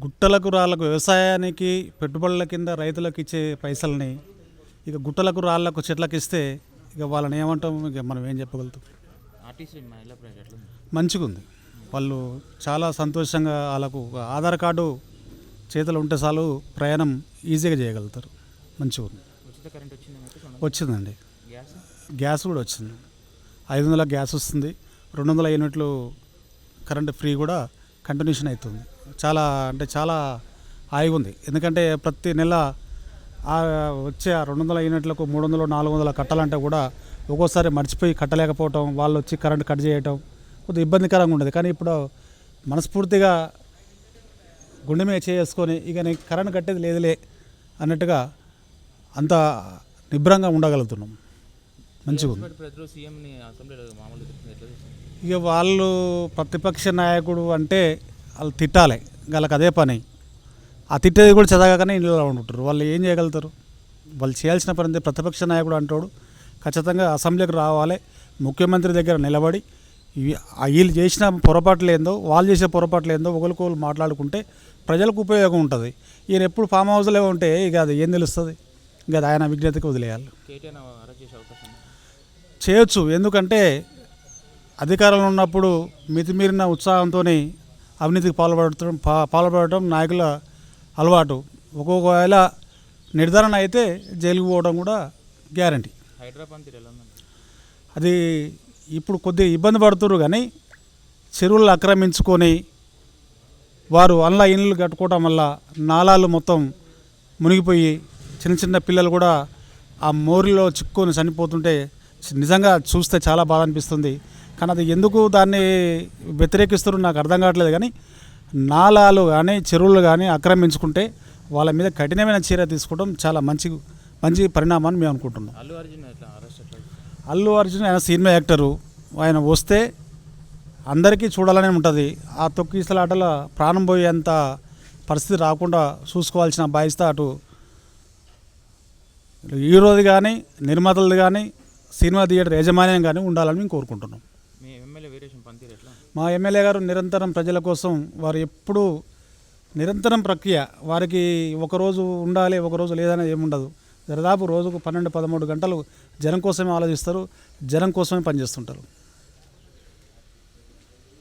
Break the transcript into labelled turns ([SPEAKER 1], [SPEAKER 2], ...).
[SPEAKER 1] గుట్టలకు రాళ్ళకు వ్యవసాయానికి పెట్టుబడుల కింద రైతులకు ఇచ్చే పైసల్ని ఇక గుట్టలకు రాళ్ళకు చెట్లకు ఇస్తే ఇక వాళ్ళని ఏమంటాం, ఇక మనం ఏం చెప్పగలుగుతాం. మంచిగా ఉంది. వాళ్ళు చాలా సంతోషంగా, వాళ్ళకు ఆధార్ కార్డు చేతులు ఉంటే చాలు ప్రయాణం ఈజీగా చేయగలుగుతారు. మంచిగా ఉంది. వచ్చిందండి. గ్యాస్ కూడా వచ్చింది. 500 గ్యాస్ వస్తుంది. 200 యూనిట్లు కరెంట్ ఫ్రీ కూడా కంటిన్యూషన్ అవుతుంది. చాలా అంటే చాలా హాయిగా ఉంది. ఎందుకంటే ప్రతి నెల వచ్చే 200 యూనిట్లకు 300 400 కట్టాలంటే కూడా ఒక్కోసారి మర్చిపోయి కట్టలేకపోవటం, వాళ్ళు వచ్చి కరెంట్ కట్ చేయటం కొద్దిగా ఇబ్బందికరంగా ఉండేది. కానీ ఇప్పుడు మనస్ఫూర్తిగా గుండె మీద చేసుకొని ఇక నేను కరెంట్ కట్టేది లేదులే అన్నట్టుగా అంత నిబ్రంగా ఉండగలుగుతున్నాం. మంచిగా ఉంది. ఇక వాళ్ళు ప్రతిపక్ష నాయకుడు అంటే వాళ్ళు తిట్టాలి, వాళ్ళకి అదే పని. ఆ తిట్టేది కూడా చదవగానే ఇంట్లో ఉంటుంటారు. వాళ్ళు ఏం చేయగలుగుతారు? వాళ్ళు చేయాల్సిన పని ప్రతిపక్ష నాయకుడు అంటాడు ఖచ్చితంగా అసెంబ్లీకి రావాలి, ముఖ్యమంత్రి దగ్గర నిలబడి వీళ్ళు చేసిన పొరపాట్లు ఏందో, వాళ్ళు చేసే పొరపాట్లు ఏందో ఒకరికొకరు మాట్లాడుకుంటే ప్రజలకు ఉపయోగం ఉంటుంది. ఈయన ఎప్పుడు ఫామ్ హౌస్లో ఉంటే ఇక అది ఏం తెలుస్తుంది? ఇక అది ఆయన విజ్ఞతకి వదిలేయాలి. చేయొచ్చు. ఎందుకంటే అధికారంలో ఉన్నప్పుడు మితిమీరిన ఉత్సాహంతో అవినీతికి పాల్పడటం నాయకుల అలవాటు. ఒక్కొక్కవేళ నిర్ధారణ అయితే జైలుకు పోవడం కూడా గ్యారంటీ. అది ఇప్పుడు కొద్దిగా ఇబ్బంది పడుతున్నారు. కానీ చెరువులు ఆక్రమించుకొని వారు అందులో ఇళ్ళు కట్టుకోవడం వల్ల నాలాలు మొత్తం మునిగిపోయి చిన్న చిన్న పిల్లలు కూడా ఆ మోరిలో చిక్కుకొని చనిపోతుంటే నిజంగా చూస్తే చాలా బాధ అనిపిస్తుంది. కానీ అది ఎందుకు దాన్ని వ్యతిరేకిస్తున్నారు నాకు అర్థం కావట్లేదు. కానీ నాలాలు కానీ చెరువులు కానీ ఆక్రమించుకుంటే వాళ్ళ మీద కఠినమైన చర్య తీసుకోవడం చాలా మంచి పరిణామాన్ని మేము అనుకుంటున్నాం. అల్లు అర్జున్ ఆయన సినిమా యాక్టరు. ఆయన వస్తే అందరికీ చూడాలనే ఉంటుంది. ఆ తొక్కిసలాటలో ప్రాణం పోయేంత పరిస్థితి రాకుండా చూసుకోవాల్సిన బాధ్యత అటు హీరోది కానీ నిర్మాతలది కానీ సినిమా థియేటర్ యాజమాన్యం కానీ ఉండాలని మేము కోరుకుంటున్నాం. మా ఎమ్మెల్యే గారు నిరంతరం ప్రజల కోసం, వారు ఎప్పుడూ నిరంతరం ప్రక్రియ. వారికి ఒకరోజు ఉండాలి ఒకరోజు లేదనేది ఏముండదు. దాదాపు రోజుకు 12-13 గంటలు జనం కోసమే ఆలోచిస్తారు, జనం కోసమే పనిచేస్తుంటారు.